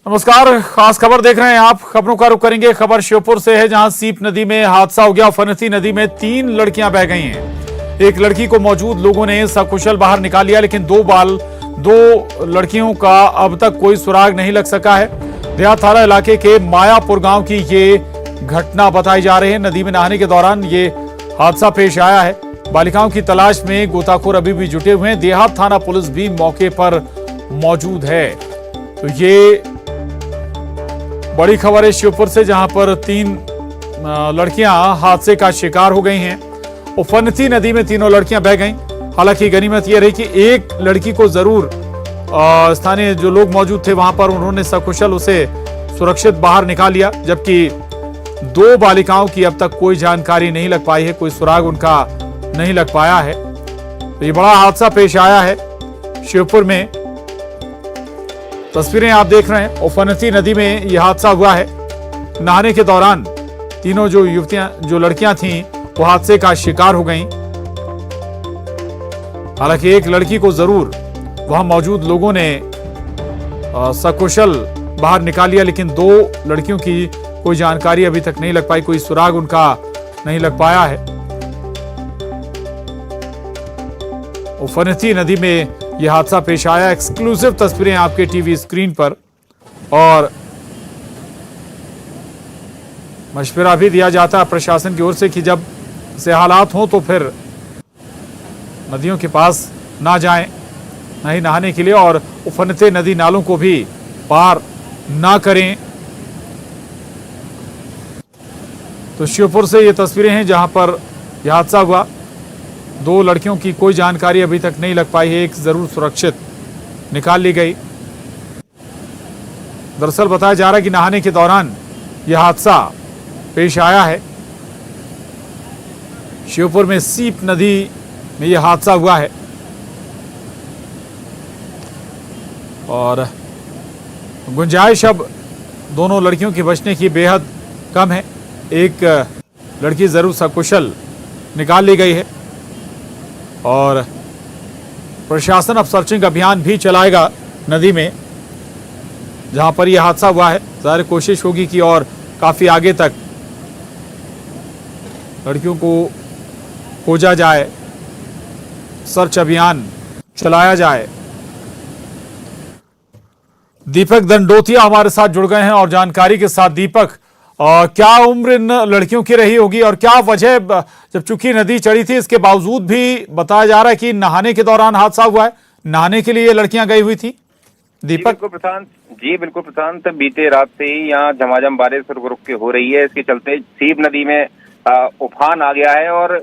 नमस्कार, खास खबर देख रहे हैं आप। खबरों का रुख करेंगे। खबर श्योपुर से है, जहां सीप नदी में हादसा हो गया। फनसी नदी में 3 लड़कियां बह गई हैं। एक लड़की को मौजूद लोगों ने सकुशल बाहर निकाल लिया, लेकिन दो लड़कियों का अब तक कोई सुराग नहीं लग सका है। देहात थाना इलाके के मायापुर गांव की ये घटना बताई जा रही है। नदी में नहाने के दौरान ये हादसा पेश आया है। बालिकाओं की तलाश में गोताखोर अभी भी जुटे हुए हैं। देहात थाना पुलिस भी मौके पर मौजूद है। तो ये बड़ी खबर है श्योपुर से, जहां पर 3 लड़कियां हादसे का शिकार हो गई हैं। उफनती नदी में तीनों लड़कियां बह गईं। हालांकि गनीमत यह रही कि एक लड़की को जरूर स्थानीय जो लोग मौजूद थे वहां पर उन्होंने सकुशल उसे सुरक्षित बाहर निकाल लिया, जबकि 2 बालिकाओं की अब तक कोई जानकारी नहीं लग पाई है, कोई सुराग उनका नहीं लग पाया है। तो ये बड़ा हादसा पेश आया है श्योपुर में। तस्वीरें आप देख रहे हैं, उफनती नदी में यह हादसा हुआ है। नहाने के दौरान तीनों जो लड़कियां थीं वो हादसे का शिकार हो गईं। हालांकि एक लड़की को जरूर वहां मौजूद लोगों ने सकुशल बाहर निकाल लिया, लेकिन 2 लड़कियों की कोई जानकारी अभी तक नहीं लग पाई, कोई सुराग उनका नहीं लग पाया है। उफनती नदी में यह हादसा पेश आया। एक्सक्लूसिव तस्वीरें आपके टीवी स्क्रीन पर, और मशवरा भी दिया जाता है प्रशासन की ओर से कि जब से हालात हों तो फिर नदियों के पास ना जाएं, ना ही नहाने के लिए, और उफनते नदी नालों को भी पार ना करें। तो श्योपुर से ये तस्वीरें हैं जहां पर यह हादसा हुआ। 2 लड़कियों की कोई जानकारी अभी तक नहीं लग पाई है, एक जरूर सुरक्षित निकाल ली गई। दरअसल बताया जा रहा है कि नहाने के दौरान यह हादसा पेश आया है। श्योपुर में सीप नदी में यह हादसा हुआ है, और गुंजाइश अब दोनों लड़कियों की बचने की बेहद कम है। एक लड़की जरूर सकुशल निकाल ली गई है, और प्रशासन अब सर्चिंग अभियान भी चलाएगा नदी में जहां पर यह हादसा हुआ है। ज़ाहिर कोशिश होगी कि और काफी आगे तक लड़कियों को खोजा जाए, सर्च अभियान चलाया जाए। दीपक दंडोतिया हमारे साथ जुड़ गए हैं और जानकारी के साथ। दीपक, क्या उम्र इन लड़कियों की रही होगी और क्या वजह, जब चूंकि नदी चढ़ी थी इसके बावजूद भी बताया जा रहा है कि नहाने के दौरान हादसा हुआ है, नहाने के लिए लड़कियां गई हुई थी? दीपक। बिल्कुल प्रशांत, बीते रात से ही यहाँ झमाझम बारिश रुक के हो रही है। इसके चलते सीप नदी में उफान आ गया है, और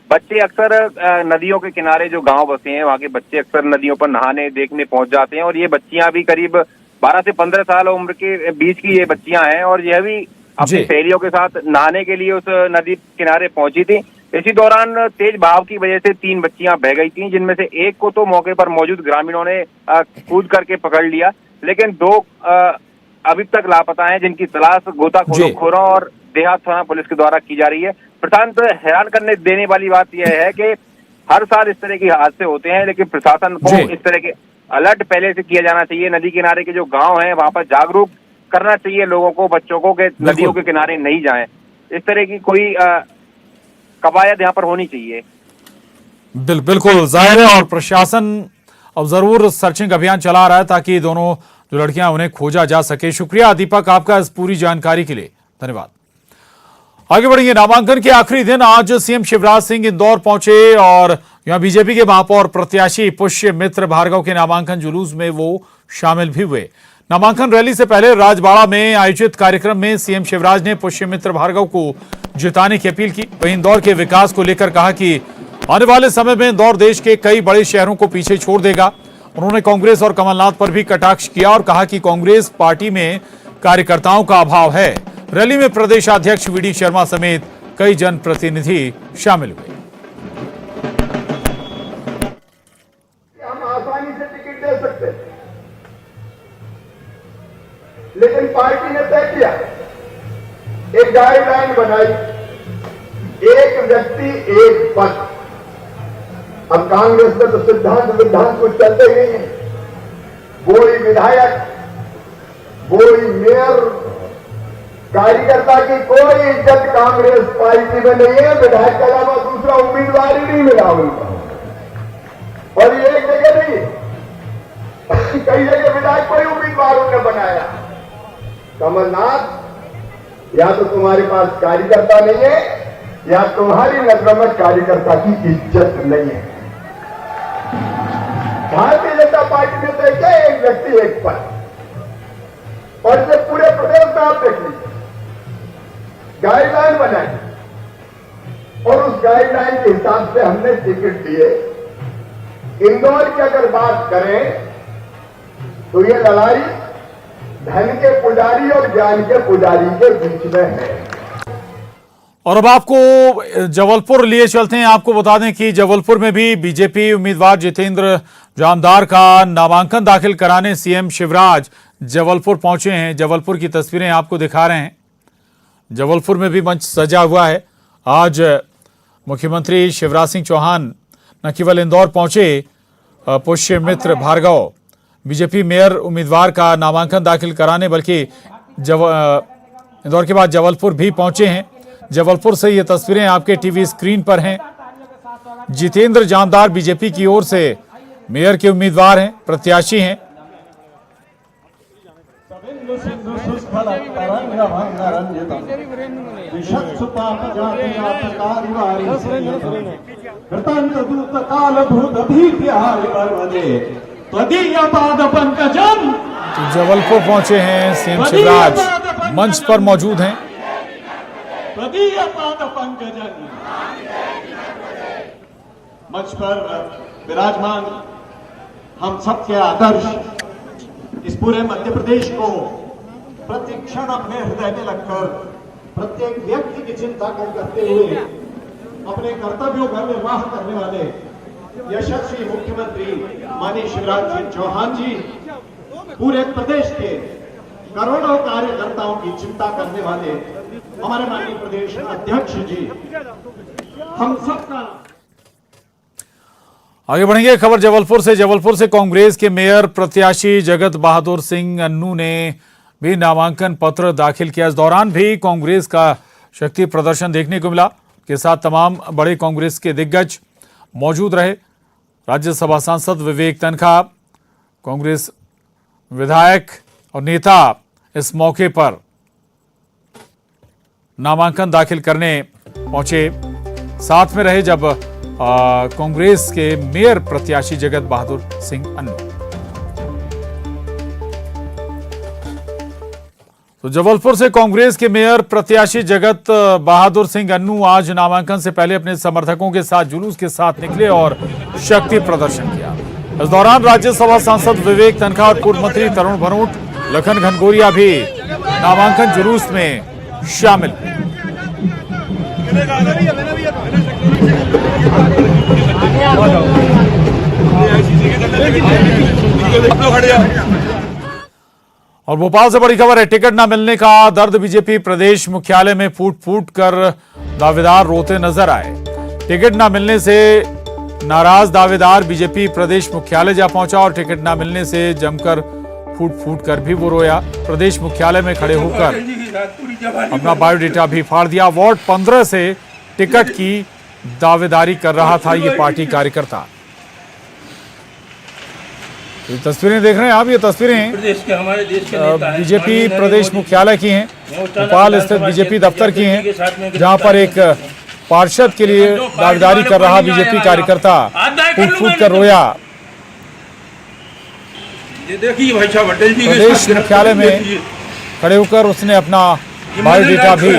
बच्चे अक्सर नदियों के किनारे जो गांव बसे हैं वहाँ के बच्चे अक्सर नदियों पर नहाने देखने पहुंच जाते हैं। और ये बच्चियां भी करीब 12 से 15 साल उम्र के बीच की ये बच्चियां हैं, और यह भी अपनी सहेलियों के साथ नहाने के लिए उस नदी किनारे पहुंची थी। इसी दौरान तेज बहाव की वजह से 3 बच्चियां बह गई थीं, जिनमें से एक को तो मौके पर मौजूद ग्रामीणों ने कूद करके पकड़ लिया, लेकिन 2 अभी तक लापता हैं, जिनकी तलाश गोताखोरों और देहात थाना पुलिस के द्वारा की जा रही है। प्रशांत, हैरान करने देने वाली बात यह है कि हर साल इस तरह के हादसे होते हैं, लेकिन प्रशासन को इस तरह के अलर्ट पहले से किया जाना चाहिए। नदी किनारे के जो गांव हैं वहां पर जागरूक करना चाहिए लोगों को, बच्चों को, कि नदियों के किनारे नहीं जाएं। इस तरह की कोई कवायद यहाँ पर होनी चाहिए। बिल्कुल जाहिर है, और प्रशासन अब जरूर सर्चिंग अभियान चला रहा है ताकि दोनों जो लड़कियां उन्हें खोजा जा सके। शुक्रिया दीपक आपका इस पूरी जानकारी के लिए, धन्यवाद। आगे बढ़ेंगे। नामांकन के आखिरी दिन आज सीएम शिवराज सिंह इंदौर पहुंचे, और यहां बीजेपी के महापौर प्रत्याशी पुष्यमित्र भार्गव के नामांकन जुलूस में वो शामिल भी हुए। नामांकन रैली से पहले राजबाड़ा में आयोजित कार्यक्रम में सीएम शिवराज ने पुष्यमित्र भार्गव को जिताने की अपील की। वहीं इंदौर के विकास को लेकर कहा कि आने वाले समय में इंदौर देश के कई बड़े शहरों को पीछे छोड़ देगा। उन्होंने कांग्रेस और कमलनाथ पर भी कटाक्ष किया और कहा कि कांग्रेस पार्टी में कार्यकर्ताओं का अभाव है। रैली में प्रदेशाध्यक्ष वीडी शर्मा समेत कई जनप्रतिनिधि शामिल हुए। हम आसानी से टिकट दे सकते, लेकिन पार्टी ने तय किया, एक गाइडलाइन बनाई, एक व्यक्ति एक पद। अब कांग्रेस में तो सिद्धांत कुछ चलते ही नहीं है। कोई विधायक कोई मेयर कार्यकर्ता की कोई इज्जत कांग्रेस पार्टी में नहीं है। विधायक के अलावा दूसरा उम्मीदवार ही नहीं मिला उनको। और ये एक जगह नहीं, कई जगह विधायक कोई उम्मीदवार उन्होंने बनाया। कमलनाथ, या तो तुम्हारे पास कार्यकर्ता नहीं है या तुम्हारी नजरों में कार्यकर्ता की इज्जत नहीं है। भारतीय जनता पार्टी ने तय किया एक व्यक्ति एक पद, और इसे पूरे प्रदेश में आप देख लीजिए गाइडलाइन बनाई, और उस गाइडलाइन के हिसाब से हमने टिकट दिए। इंदौर की अगर बात करें तो ये लड़ाई धन के पुजारी और ज्ञान के पुजारी के बीच में है। और अब आपको जबलपुर लिए चलते हैं। आपको बता दें कि जबलपुर में भी बीजेपी उम्मीदवार जितेंद्र जामदार का नामांकन दाखिल कराने सीएम शिवराज जबलपुर पहुंचे हैं। जबलपुर की तस्वीरें आपको दिखा रहे हैं। जबलपुर में भी मंच सजा हुआ है। आज मुख्यमंत्री शिवराज सिंह चौहान न केवल इंदौर पहुंचे, पुष्य मित्र भार्गव बीजेपी मेयर उम्मीदवार का नामांकन दाखिल कराने, बल्कि इंदौर के बाद जबलपुर भी पहुंचे हैं। जबलपुर से ये तस्वीरें आपके टीवी स्क्रीन पर हैं। जितेंद्र जामदार बीजेपी की ओर से मेयर के उम्मीदवार हैं, प्रत्याशी हैं। तो जबलपुर पहुंचे हैं सीएम शिवराज, मंच पर मौजूद हैं। मंच पर विराजमान हम सबके आदर्श इस पूरे मध्य प्रदेश को प्रत्येक क्षण अपने हृदय में रखकर प्रत्येक व्यक्ति की चिंता को करते हुए अपने कर्तव्यों का निर्वाह करने वाले यशस्वी मुख्यमंत्री माननीय शिवराज सिंह चौहान जी पूरे प्रदेश के करोड़ों कार्यकर्ताओं की चिंता करने वाले हमारे माननीय प्रदेश अध्यक्ष जी, हम सबका। आगे बढ़ेंगे खबर जबलपुर से। जबलपुर से कांग्रेस के मेयर प्रत्याशी जगत बहादुर सिंह अन्नू ने भी नामांकन पत्र दाखिल किया। इस दौरान भी कांग्रेस का शक्ति प्रदर्शन देखने को मिला। के साथ तमाम बड़े कांग्रेस के दिग्गज मौजूद रहे। राज्यसभा सांसद विवेक तनखा, कांग्रेस विधायक और नेता इस मौके पर नामांकन दाखिल करने पहुंचे, साथ में रहे जब कांग्रेस के मेयर प्रत्याशी जगत बहादुर सिंह अन्नू। तो जबलपुर से कांग्रेस के मेयर प्रत्याशी जगत बहादुर सिंह अन्नू आज नामांकन से पहले अपने समर्थकों के साथ जुलूस के साथ निकले और शक्ति प्रदर्शन किया। इस दौरान राज्यसभा सांसद विवेक तनखा और पूर्व मंत्री तरुण भनोट, लखन घनघोरिया भी नामांकन जुलूस में शामिल हुए। और भोपाल से बड़ी खबर है। टिकट न मिलने का दर्द बीजेपी प्रदेश मुख्यालय में फूट फूट कर दावेदार रोते नजर आए। टिकट न मिलने से नाराज दावेदार बीजेपी प्रदेश मुख्यालय जा पहुंचा और टिकट न मिलने से जमकर फूट फूट कर भी वो रोया। प्रदेश मुख्यालय में खड़े होकर अपना बायोडेटा भी फाड़ दिया। वार्ड 15 से टिकट की दावेदारी कर रहा था ये पार्टी कार्यकर्ता। ये तस्वीरें देख रहे हैं आप। ये तस्वीरें बीजेपी प्रदेश मुख्यालय की हैं, भोपाल स्थित बीजेपी दफ्तर की हैं, जहां पर एक पार्षद के लिए दावेदारी कर रहा बीजेपी कार्यकर्ता फूट फूट कर रोया। प्रदेश मुख्यालय में खड़े होकर उसने अपना बायोडेटा भी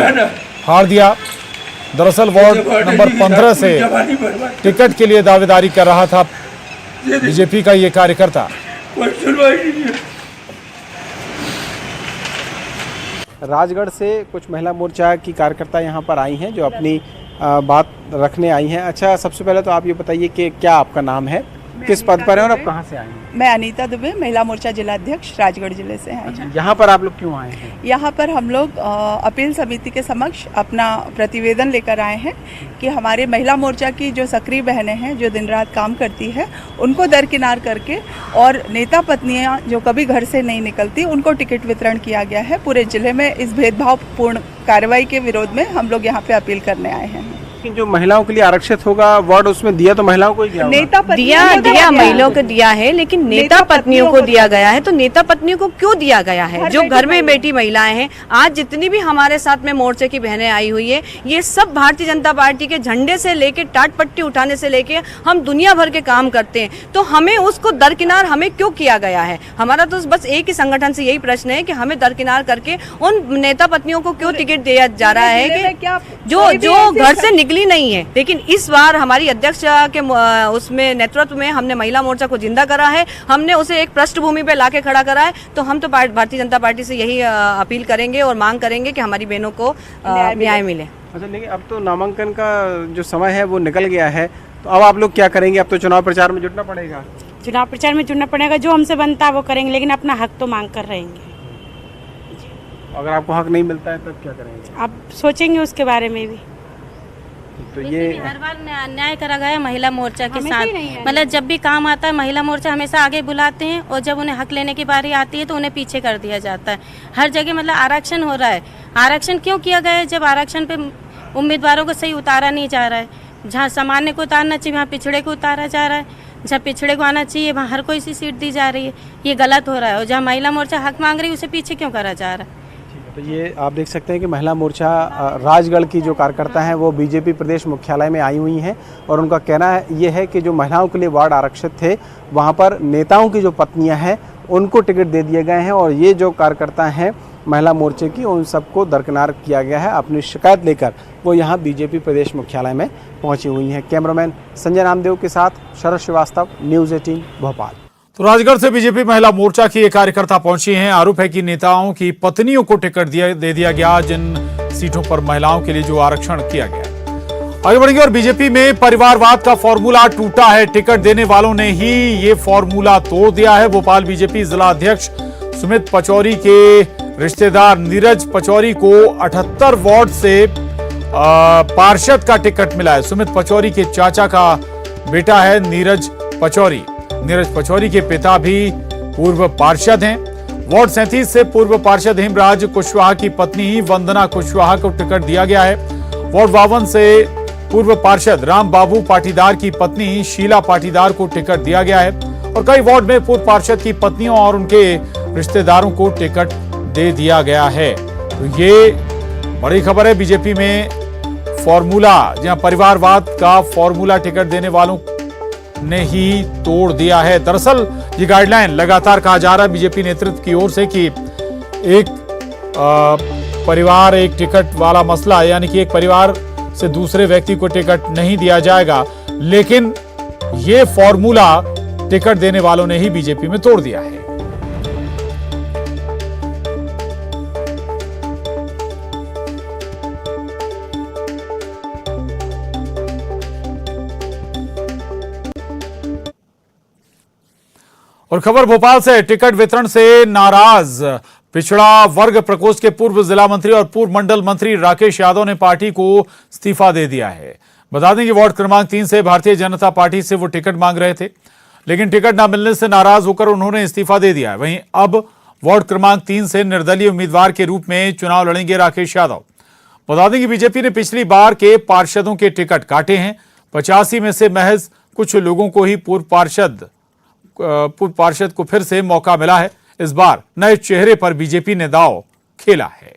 फाड़ दिया। दरअसल वार्ड नंबर 15 से टिकट के लिए दावेदारी कर रहा था बीजेपी का ये कार्यकर्ता। राजगढ़ से कुछ महिला मोर्चा की कार्यकर्ता यहाँ पर आई हैं जो अपनी बात रखने आई हैं। अच्छा, सबसे पहले तो आप ये बताइए कि क्या आपका नाम है? किस पद पर हैं और आप कहाँ से आए हैं? मैं अनीता दुबे, महिला मोर्चा जिला अध्यक्ष, राजगढ़ जिले से हैं। अच्छा, यहाँ पर आप लोग क्यों आए हैं? यहाँ पर हम लोग अपील समिति के समक्ष अपना प्रतिवेदन लेकर आए हैं कि हमारे महिला मोर्चा की जो सक्रिय बहनें हैं, जो दिन रात काम करती है, उनको दरकिनार करके और नेता पत्नियाँ जो कभी घर से नहीं निकलती, उनको टिकट वितरण किया गया है। पूरे जिले में इस भेदभावपूर्ण कार्रवाई के विरोध में हम लोग यहाँ पे अपील करने आए हैं। लेकिन जो महिलाओं के लिए आरक्षित होगा वार्ड, उसमें दिया तो महिलाओं को ही गया होगा। नेता दिया महिलाओं को दिया है, लेकिन नेता पत्नियों को दिया गया है। तो नेता पत्नियों को क्यों दिया गया है? जो घर में बैठी महिलाएं हैं, आज जितनी भी हमारे साथ में मोर्चे की बहनें आई हुई है, ये सब भारतीय जनता पार्टी के झंडे से लेके टाट पट्टी उठाने से लेके हम दुनिया भर के काम करते हैं। तो हमें उसको दरकिनार हमें क्यों किया गया है? हमारा तो बस एक ही संगठन से यही प्रश्न है कि हमें दरकिनार करके उन नेता पत्नियों को क्यों टिकट दिया जा रहा है कि जो घर से निकली नहीं है। लेकिन इस बार हमारी अध्यक्ष के उसमें नेतृत्व में हमने महिला मोर्चा को जिंदा करा है, हमने उसे एक पृष्ठभूमि पे लाके खड़ा करा है। तो हम तो भारतीय जनता पार्टी से यही अपील करेंगे और मांग करेंगे कि हमारी बहनों को न्याय मिले। अच्छा, लेकिन अब तो नामांकन का जो समय है वो निकल गया है, तो अब आप लोग क्या करेंगे? अब तो चुनाव प्रचार में जुटना पड़ेगा। चुनाव प्रचार में जुड़ना पड़ेगा, जो हमसे बनता है वो करेंगे, लेकिन अपना हक तो मांग कर रहेंगे। अगर आपको हक नहीं मिलता है तब क्या करेंगे? आप सोचेंगे उसके बारे में भी। तो ये हर बार अन्याय करा गया है महिला मोर्चा के साथ। मतलब जब भी काम आता है महिला मोर्चा हमेशा आगे बुलाते हैं, और जब उन्हें हक लेने की बारी आती है तो उन्हें पीछे कर दिया जाता है। हर जगह मतलब आरक्षण हो रहा है। आरक्षण क्यों किया गया है? जब आरक्षण पे उम्मीदवारों को सही उतारा नहीं जा रहा है। जहाँ सामान्य को उतारना चाहिए वहाँ पिछड़े को उतारा जा रहा है, जहाँ पिछड़े को आना चाहिए वहाँ हर कोई सी सीट दी जा रही है। ये गलत हो रहा है। और जहाँ महिला मोर्चा हक मांग रही है उसे पीछे क्यों करा जा रहा है? तो ये आप देख सकते हैं कि महिला मोर्चा राजगढ़ की जो कार्यकर्ता हैं वो बीजेपी प्रदेश मुख्यालय में आई हुई हैं, और उनका कहना ये है कि जो महिलाओं के लिए वार्ड आरक्षित थे, वहाँ पर नेताओं की जो पत्नियां हैं उनको टिकट दे दिए गए हैं, और ये जो कार्यकर्ता हैं महिला मोर्चे की, उन सबको दरकिनार किया गया है। अपनी शिकायत लेकर वो यहाँ बीजेपी प्रदेश मुख्यालय में पहुँची हुई हैं। कैमरामैन संजय नामदेव के साथ शरद श्रीवास्तव, न्यूज़ 18 भोपाल। तो राजगढ़ से बीजेपी महिला मोर्चा की एक कार्यकर्ता पहुंची हैं। आरोप है कि नेताओं की पत्नियों को टिकट दे दिया गया, जिन सीटों पर महिलाओं के लिए जो आरक्षण किया गया। आगे बढ़ेंगे। और बीजेपी में परिवारवाद का फॉर्मूला टूटा है, टिकट देने वालों ने ही ये फॉर्मूला तोड़ दिया है। भोपाल बीजेपी जिला अध्यक्ष सुमित पचौरी के रिश्तेदार नीरज पचौरी को 78 वार्ड से पार्षद का टिकट मिला है। सुमित पचौरी के चाचा का बेटा है नीरज पचौरी। नीरज पचौरी के पिता भी पूर्व पार्षद हैं। वार्ड 37 से पूर्व पार्षद हेमराज कुशवाहा की पत्नी वंदना कुशवाहा को टिकट दिया गया है। वार्ड 52 से पूर्व पार्षद राम बाबू पाटीदार की पत्नी शीला पाटीदार को टिकट दिया गया है। और कई वार्ड में पूर्व पार्षद की पत्नियों और उनके रिश्तेदारों को टिकट दे दिया गया है। तो ये बड़ी खबर है। बीजेपी में फॉर्मूला, जहां परिवारवाद का फॉर्मूला टिकट देने वालों ने ही तोड़ दिया है। दरअसल ये गाइडलाइन लगातार कहा जा रहा है बीजेपी नेतृत्व की ओर से कि एक परिवार एक टिकट वाला मसला, यानी कि एक परिवार से दूसरे व्यक्ति को टिकट नहीं दिया जाएगा, लेकिन ये फॉर्मूला टिकट देने वालों ने ही बीजेपी में तोड़ दिया है। और खबर भोपाल से, टिकट वितरण से नाराज पिछड़ा वर्ग प्रकोष्ठ के पूर्व जिला मंत्री और पूर्व मंडल मंत्री राकेश यादव ने पार्टी को इस्तीफा दे दिया है। बता दें कि वार्ड क्रमांक 3 से भारतीय जनता पार्टी से वो टिकट मांग रहे थे, लेकिन टिकट न मिलने से नाराज होकर उन्होंने इस्तीफा दे दिया है। वहीं अब वार्ड क्रमांक 3 से निर्दलीय उम्मीदवार के रूप में चुनाव लड़ेंगे राकेश यादव। बता दें कि बीजेपी ने पिछली बार के पार्षदों के टिकट काटे हैं। 85 में से महज कुछ लोगों को ही पूर्व पार्षद को फिर से मौका मिला है। इस बार नए चेहरे पर बीजेपी ने दांव खेला है।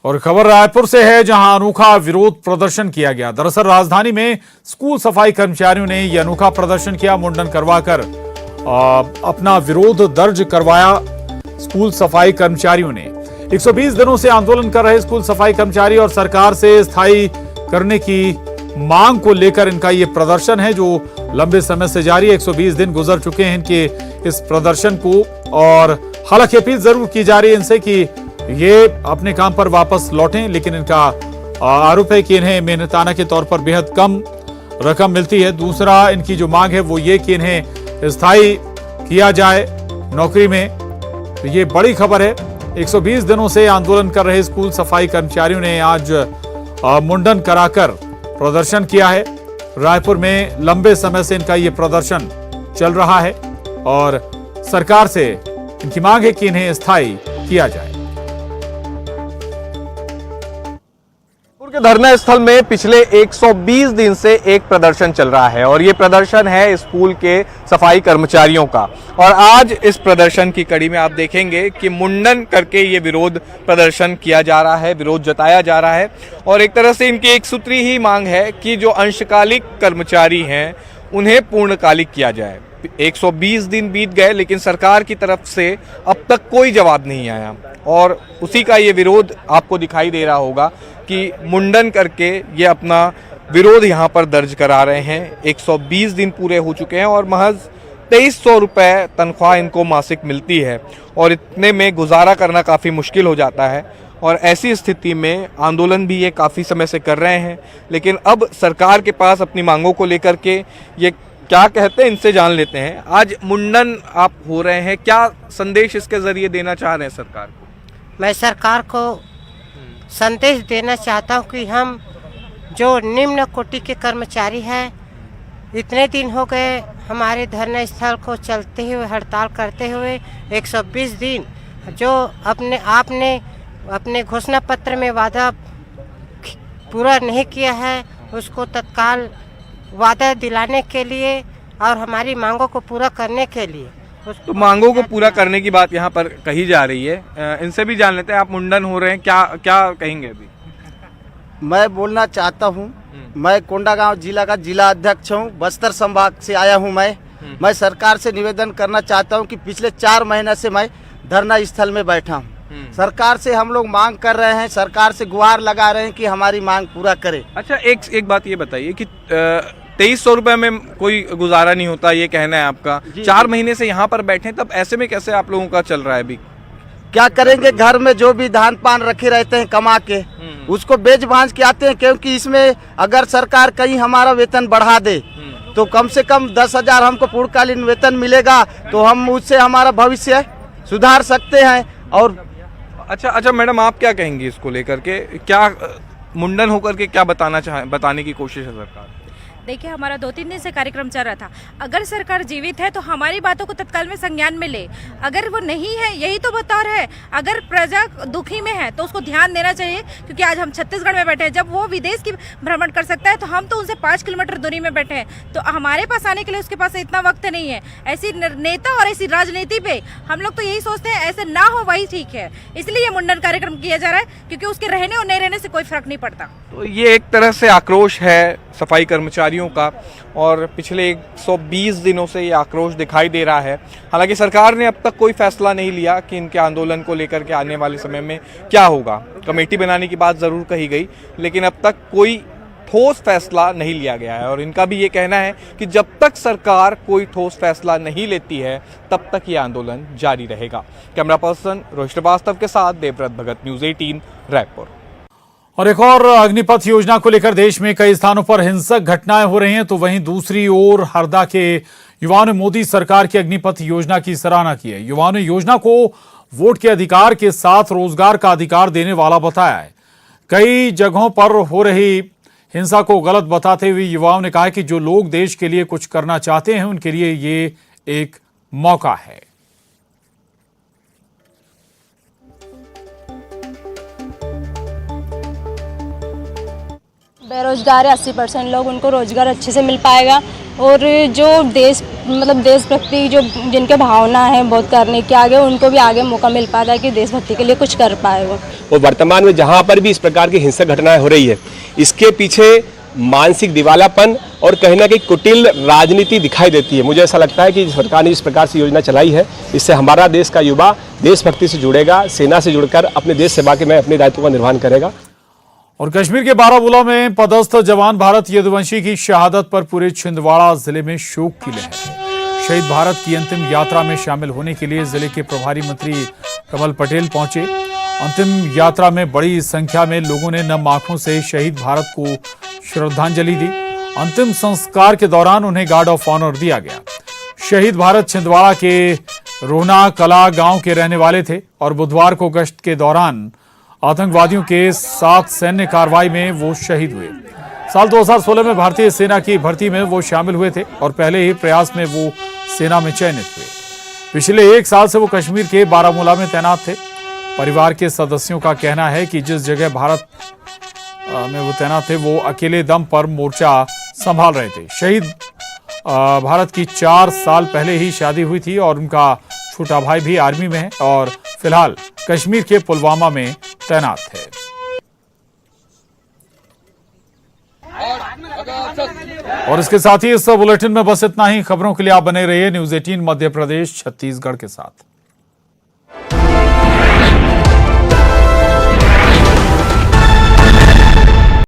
और खबर रायपुर से है, जहां अनोखा विरोध प्रदर्शन किया गया। दरअसल राजधानी में स्कूल सफाई कर्मचारियों ने यह अनोखा प्रदर्शन किया। मुंडन करवाकर अपना विरोध दर्ज करवाया। स्कूल सफाई कर्मचारियों ने 120 दिनों से आंदोलन कर रहे स्कूल सफाई कर्मचारी और सरकार से स्थायी करने की मांग को लेकर इनका ये प्रदर्शन है जो लंबे समय से जारी है। 120 दिन गुजर चुके हैं इनके इस प्रदर्शन को, और हालांकि अपील जरूर की जा रही है इनसे कि ये अपने काम पर वापस लौटें, लेकिन इनका आरोप है कि इन्हें मेहनताना के तौर पर बेहद कम रकम मिलती है। दूसरा इनकी जो मांग है वो ये कि इन्हें स्थायी किया जाए नौकरी में। तो ये बड़ी खबर है। 120 दिनों से आंदोलन कर रहे स्कूल सफाई कर्मचारियों ने आज मुंडन कराकर प्रदर्शन किया है। रायपुर में लंबे समय से इनका ये प्रदर्शन चल रहा है और सरकार से इनकी मांग है कि इन्हें स्थायी किया जाए। के धरना स्थल में पिछले 120 दिन से एक प्रदर्शन चल रहा है और ये प्रदर्शन है स्कूल के सफाई कर्मचारियों का। और आज इस प्रदर्शन की कड़ी में आप देखेंगे कि मुंडन करके ये विरोध प्रदर्शन किया जा रहा है, विरोध जताया जा रहा है। और एक तरह से इनकी एक सूत्री ही मांग है कि जो अंशकालिक कर्मचारी हैं उन्हें पूर्णकालिक किया जाए। 120 दिन बीत गए लेकिन सरकार की तरफ से अब तक कोई जवाब नहीं आया और उसी का ये विरोध आपको दिखाई दे रहा होगा कि मुंडन करके ये अपना विरोध यहाँ पर दर्ज करा रहे हैं। 120 दिन पूरे हो चुके हैं और महज 2300 रुपये तनख्वाह इनको मासिक मिलती है और इतने में गुजारा करना काफ़ी मुश्किल हो जाता है। और ऐसी स्थिति में आंदोलन भी ये काफ़ी समय से कर रहे हैं, लेकिन अब सरकार के पास अपनी मांगों को लेकर के ये क्या कहते हैं इनसे जान लेते हैं। आज मुंडन आप हो रहे हैं, क्या संदेश इसके जरिए देना चाह रहे हैं सरकार को? मैं सरकार को संदेश देना चाहता हूं कि हम जो निम्न कोटि के कर्मचारी हैं, इतने दिन हो गए हमारे धरना स्थल को चलते हुए, हड़ताल करते हुए 120 दिन जो आपने अपने घोषणा पत्र में वादा पूरा नहीं किया है, उसको तत्काल वादा दिलाने के लिए और हमारी मांगों को पूरा करने के लिए। तो मांगों को पूरा करने की बात यहाँ पर कही जा रही है, इनसे भी जान लेते हैं। आप मुंडन हो रहे हैं, क्या कहेंगे अभी? मैं बोलना चाहता हूँ, मैं कोंडागांव जिला का जिला अध्यक्ष हूँ, बस्तर संभाग से आया हूँ। मैं सरकार से निवेदन करना चाहता हूँ कि पिछले 4 महीने से मैं धरना स्थल में बैठा हूँ। सरकार से हम लोग मांग कर रहे हैं, सरकार से गुहार लगा रहे हैं कि हमारी मांग पूरा करे। अच्छा, एक बात ये बताइए कि 2300 रुपये में कोई गुजारा नहीं होता, ये कहना है आपका। 4 महीने से यहाँ पर बैठे, तब ऐसे में कैसे आप लोगों का चल रहा है अभी? क्या करेंगे, घर में जो भी धान पान रखे रहते हैं कमा के उसको बेच भांज के आते हैं, क्योंकि इसमें अगर सरकार कहीं हमारा वेतन बढ़ा दे तो कम से कम 10,000 हमको पूर्णकालीन वेतन मिलेगा, तो हम उससे हमारा भविष्य सुधार सकते हैं। और अच्छा मैडम, आप क्या कहेंगी इसको लेकर के? क्या मुंडन होकर के क्या बताने की कोशिश है सरकार? देखिए, हमारा 2-3 दिन से कार्यक्रम चल रहा था। अगर सरकार जीवित है तो हमारी बातों को तत्काल में संज्ञान में ले, अगर वो नहीं है यही तो बतौर है। अगर प्रजा दुखी में है तो उसको ध्यान देना चाहिए, क्योंकि आज हम छत्तीसगढ़ में बैठे हैं। जब वो विदेश की भ्रमण कर सकता है तो हम तो उनसे 5 किलोमीटर दूरी में बैठे हैं, तो हमारे पास आने के लिए उसके पास इतना वक्त नहीं है। ऐसी नेता और ऐसी राजनीति पे हम लोग तो यही सोचते हैं ऐसे ना हो, वही ठीक है। इसलिए ये मुंडन कार्यक्रम किया जा रहा है, क्योंकि उसके रहने और नहीं रहने से कोई फर्क नहीं पड़ता। तो ये एक तरह से आक्रोश है सफाई कर्मचारियों का और पिछले 120 दिनों से ये आक्रोश दिखाई दे रहा है। हालांकि सरकार ने अब तक कोई फैसला नहीं लिया कि इनके आंदोलन को लेकर के आने वाले समय में क्या होगा। कमेटी बनाने की बात ज़रूर कही गई, लेकिन अब तक कोई ठोस फैसला नहीं लिया गया है और इनका भी ये कहना है कि जब तक सरकार कोई ठोस फैसला नहीं लेती है तब तक ये आंदोलन जारी रहेगा। कैमरा पर्सन रोहित श्रीवास्तव के साथ देवव्रत भगत, न्यूज़ 18 रायपुर। और एक और अग्निपथ योजना को लेकर देश में कई स्थानों पर हिंसक घटनाएं हो रही हैं, तो वहीं दूसरी ओर हरदा के युवाओं ने मोदी सरकार की अग्निपथ योजना की सराहना की है। युवाओं ने योजना को वोट के अधिकार के साथ रोजगार का अधिकार देने वाला बताया है। कई जगहों पर हो रही हिंसा को गलत बताते हुए युवाओं ने कहा कि जो लोग देश के लिए कुछ करना चाहते हैं उनके लिए ये एक मौका है। बेरोजगार है 80% लोग, उनको रोजगार अच्छे से मिल पाएगा। और जो देशभक्ति जो जिनके भावना है बहुत करने के, आगे उनको भी आगे मौका मिल पाता है कि देशभक्ति के लिए कुछ कर पाए वो। और वर्तमान में जहां पर भी इस प्रकार की हिंसक घटनाएं हो रही है, इसके पीछे मानसिक दिवालापन और कहीं ना कहीं कुटिल राजनीति दिखाई देती है। मुझे ऐसा लगता है कि सरकार ने इस प्रकार से योजना चलाई है, इससे हमारा देश का युवा देशभक्ति से जुड़ेगा, सेना से जुड़कर अपने देश सेवा के में अपने दायित्व का निर्वहन करेगा। और कश्मीर के बारामूला में पदस्थ जवान भारत यदुवंशी की शहादत पर पूरे छिंदवाड़ा जिले में शोक की लहर है। शहीद भारत की अंतिम यात्रा में शामिल होने के लिए जिले के प्रभारी मंत्री कमल पटेल पहुंचे। अंतिम यात्रा में बड़ी संख्या में लोगों ने नम आंखों से शहीद भारत को श्रद्धांजलि दी। अंतिम संस्कार के दौरान उन्हें गार्ड ऑफ ऑनर दिया गया। शहीद भारत छिंदवाड़ा के रोहना कला गांव के रहने वाले थे और बुधवार को गश्त के दौरान आतंकवादियों के साथ सैन्य कार्रवाई में वो शहीद हुए। साल 2016 में भारतीय सेना की भर्ती में वो शामिल हुए थे और पहले ही प्रयास में वो सेना में चयनित हुए। पिछले 1 साल से वो कश्मीर के बारामूला में तैनात थे। परिवार के सदस्यों का कहना है कि जिस जगह भारत में वो तैनात थे वो अकेले दम पर मोर्चा संभाल रहे थे। शहीद भारत की 4 साल पहले ही शादी हुई थी और उनका छोटा भाई भी आर्मी में है और फिलहाल कश्मीर के पुलवामा में तैनात है। और इसके साथ ही इस बुलेटिन में बस इतना ही। खबरों के लिए आप बने रहिए न्यूज़ 18 मध्य प्रदेश छत्तीसगढ़ के साथ।